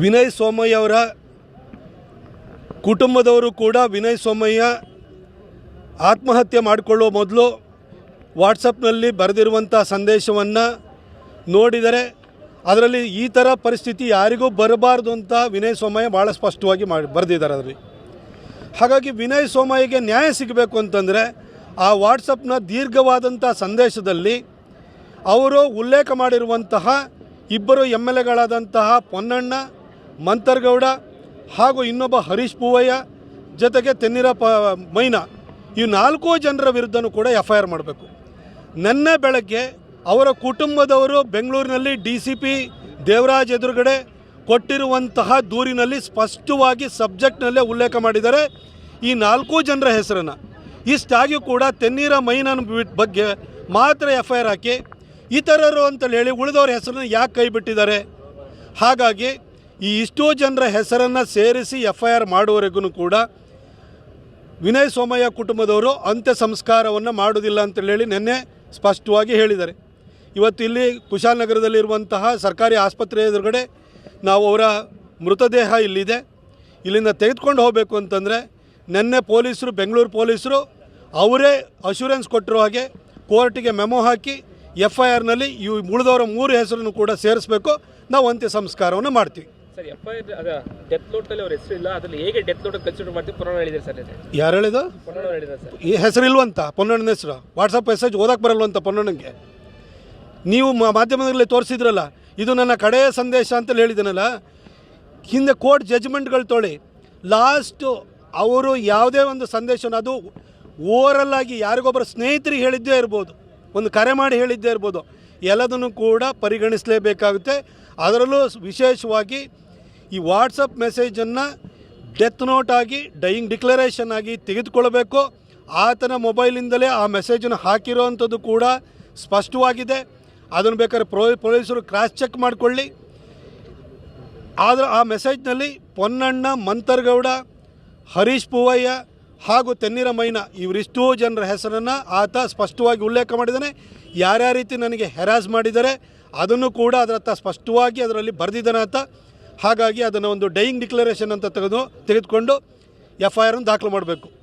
ವಿನಯ್ ಸೋಮಯ್ಯ ಅವರ ಕುಟುಂಬದವರು ಕೂಡ ವಿನಯ್ ಸೋಮಯ್ಯ ಆತ್ಮಹತ್ಯೆ ಮಾಡಿಕೊಳ್ಳುವ ಮೊದಲು ವಾಟ್ಸಪ್ನಲ್ಲಿ ಬರೆದಿರುವಂಥ ಸಂದೇಶವನ್ನು ನೋಡಿದರೆ ಅದರಲ್ಲಿ ಈ ಥರ ಪರಿಸ್ಥಿತಿ ಯಾರಿಗೂ ಬರಬಾರ್ದು ಅಂತ ವಿನಯ್ ಸೋಮಯ್ಯ ಭಾಳ ಸ್ಪಷ್ಟವಾಗಿ ಬರೆದಿದ್ದಾರೆ ಅದರಲ್ಲಿ. ಹಾಗಾಗಿ ವಿನಯ್ ಸೋಮಯ್ಯಗೆ ನ್ಯಾಯ ಸಿಗಬೇಕು ಅಂತಂದರೆ ಆ ವಾಟ್ಸಪ್ನ ದೀರ್ಘವಾದಂಥ ಸಂದೇಶದಲ್ಲಿ ಅವರು ಉಲ್ಲೇಖ ಮಾಡಿರುವಂತಹ ಇಬ್ಬರು MLA ಗಳಾದಂತಹ ಪೊನ್ನಣ್ಣ, ಮಂತರ್ಗೌಡ ಹಾಗೂ ಇನ್ನೊಬ್ಬ ಹರೀಶ್ ಪೂವಯ್ಯ ಜೊತೆಗೆ ತೆನ್ನಿರ ಮೈನಾ ಈ 4 ಜನರ ವಿರುದ್ಧನೂ ಕೂಡ FIR ಮಾಡಬೇಕು. ನಿನ್ನೆ ಬೆಳಗ್ಗೆ ಅವರ ಕುಟುಂಬದವರು ಬೆಂಗಳೂರಿನಲ್ಲಿ DCP ದೇವರಾಜ್ ಎದುರುಗಡೆ ಕೊಟ್ಟಿರುವಂತಹ ದೂರಿನಲ್ಲಿ ಸ್ಪಷ್ಟವಾಗಿ ಸಬ್ಜೆಕ್ಟ್ನಲ್ಲೇ ಉಲ್ಲೇಖ ಮಾಡಿದ್ದಾರೆ ಈ 4 ಜನರ ಹೆಸರನ್ನು. ಇಷ್ಟಾಗಿಯೂ ಕೂಡ ತೆನ್ನಿರ ಮೈನನ ಬಗ್ಗೆ ಮಾತ್ರ FIR ಹಾಕಿ ಇತರರು ಅಂತೇಳಿ ಹೇಳಿ ಉಳಿದವ್ರ ಹೆಸರನ್ನು ಯಾಕೆ ಕೈ ಬಿಟ್ಟಿದ್ದಾರೆ? ಹಾಗಾಗಿ ಈ ಇಷ್ಟೋ ಜನರ ಹೆಸರನ್ನು ಸೇರಿಸಿ FIR ಮಾಡುವವರೆಗೂ ಕೂಡ ವಿನಯ್ ಸೋಮಯ್ಯ ಕುಟುಂಬದವರು ಅಂತ್ಯ ಸಂಸ್ಕಾರವನ್ನು ಮಾಡೋದಿಲ್ಲ ಅಂತೇಳಿ ನಿನ್ನೆ ಸ್ಪಷ್ಟವಾಗಿ ಹೇಳಿದ್ದಾರೆ. ಇವತ್ತು ಇಲ್ಲಿ ಕುಶಾಲನಗರದಲ್ಲಿರುವಂತಹ ಸರ್ಕಾರಿ ಆಸ್ಪತ್ರೆ ಎದುರುಗಡೆ ನಾವು ಅವರ ಮೃತದೇಹ ಇಲ್ಲಿದೆ. ಇಲ್ಲಿಂದ ತೆಗೆದುಕೊಂಡು ಹೋಗಬೇಕು ಅಂತಂದರೆ ನಿನ್ನೆ ಪೊಲೀಸರು, ಬೆಂಗಳೂರು ಪೊಲೀಸರು ಅವರೇ ಅಶ್ಯೂರೆನ್ಸ್ ಕೊಟ್ಟಿರೋ ಹಾಗೆ ಕೋರ್ಟಿಗೆ ಮೆಮೊ ಹಾಕಿ FIRನಲ್ಲಿ ಈ ಉಳಿದವರ 3 ಹೆಸರನ್ನು ಕೂಡ ಸೇರಿಸಬೇಕು, ನಾವು ಅಂತ್ಯ ಸಂಸ್ಕಾರವನ್ನು ಮಾಡ್ತೀವಿ. ಸರ್, FIR ಡೆತ್ ನೋಟಲ್ಲಿ ಅವ್ರ ಹೆಸರು ಇಲ್ಲ, ಅದರಲ್ಲಿ ಹೇಗೆ ಡೆತ್ ನೋಟ್ ಕನ್ಸಿಡರ್ ಮಾಡ್ತೀವಿ? ಪೊನ್ನಣ್ಣ ಹೇಳಿದ್ದಾರೆ ಸರ್. ಯಾರು ಹೇಳಿದ? ಪೊನ್ನಣ್ಣ ಹೇಳಿದ್ದಾರೆ ಸರ್. ಈ ಹೆಸರು ಇಲ್ವಂತ ಪೊನ್ನಣ್ಣನ ಹೆಸರು ವಾಟ್ಸಪ್ ಮೆಸೇಜ್ ಓದಕ್ಕೆ ಬರಲ್ವಂತ ಪೊನ್ನಣ್ಣನಿಗೆ. ನೀವು ಮಾಧ್ಯಮದಲ್ಲಿ ತೋರಿಸಿದ್ರಲ್ಲ, ಇದು ನನ್ನ ಕಡೆಯ ಸಂದೇಶ ಅಂತೇಳಿ ಹೇಳಿದನಲ್ಲ. ಹಿಂದೆ ಕೋರ್ಟ್ ಜಜ್ಮೆಂಟ್ಗಳು ತೊಳಿ ಲಾಸ್ಟು ಅವರು ಯಾವುದೇ ಒಂದು ಸಂದೇಶನ ಅದು ಓರಲ್ಲಾಗಿ ಯಾರಿಗೊಬ್ಬರು ಸ್ನೇಹಿತರಿಗೆ ಹೇಳಿದ್ದೇ ಇರ್ಬೋದು, ಒಂದು ಕರೆ ಮಾಡಿ ಹೇಳಿದ್ದೇ ಇರ್ಬೋದು, ಎಲ್ಲದನ್ನು ಕೂಡ ಪರಿಗಣಿಸಲೇಬೇಕಾಗುತ್ತೆ. ಅದರಲ್ಲೂ ವಿಶೇಷವಾಗಿ ಈ ವಾಟ್ಸಪ್ ಮೆಸೇಜನ್ನು ಡೆತ್ ನೋಟ್ ಆಗಿ, ಡೈಯಿಂಗ್ ಡಿಕ್ಲರೇಷನ್ ಆಗಿ ತೆಗೆದುಕೊಳ್ಬೇಕು. ಆತನ ಮೊಬೈಲಿಂದಲೇ ಆ ಮೆಸೇಜನ್ನು ಹಾಕಿರೋ ಅಂಥದ್ದು ಕೂಡ ಸ್ಪಷ್ಟವಾಗಿದೆ. ಅದನ್ನು ಬೇಕಾದ್ರೆ ಪೊಲೀಸರು ಕ್ರಾಸ್ ಚೆಕ್ ಮಾಡಿಕೊಳ್ಳಿ. ಆದರೆ ಆ ಮೆಸೇಜ್ನಲ್ಲಿ ಪೊನ್ನಣ್ಣ, ಮಂತರ್ಗೌಡ, ಹರೀಶ್ ಪೂವಯ್ಯ ಹಾಗೂ ತೆನ್ನಿರ ಮೈನಾ ಇವರಿಷ್ಟೂ ಜನರ ಹೆಸರನ್ನು ಆತ ಸ್ಪಷ್ಟವಾಗಿ ಉಲ್ಲೇಖ ಮಾಡಿದ್ದಾನೆ. ಯಾರ್ಯಾವ ರೀತಿ ನನಗೆ ಹೆರಾಸ್ ಮಾಡಿದ್ದಾರೆ ಅದನ್ನು ಕೂಡ ಅದರತ್ತ ಸ್ಪಷ್ಟವಾಗಿ ಅದರಲ್ಲಿ ಬರೆದಿದ್ದಾನೆ ಆತ. ಹಾಗಾಗಿ ಅದನ್ನು ಒಂದು ಡೈಯಿಂಗ್ ಡಿಕ್ಲರೇಷನ್ ಅಂತ ತೆಗೆದುಕೊಂಡು FIR ದಾಖಲು ಮಾಡಬೇಕು.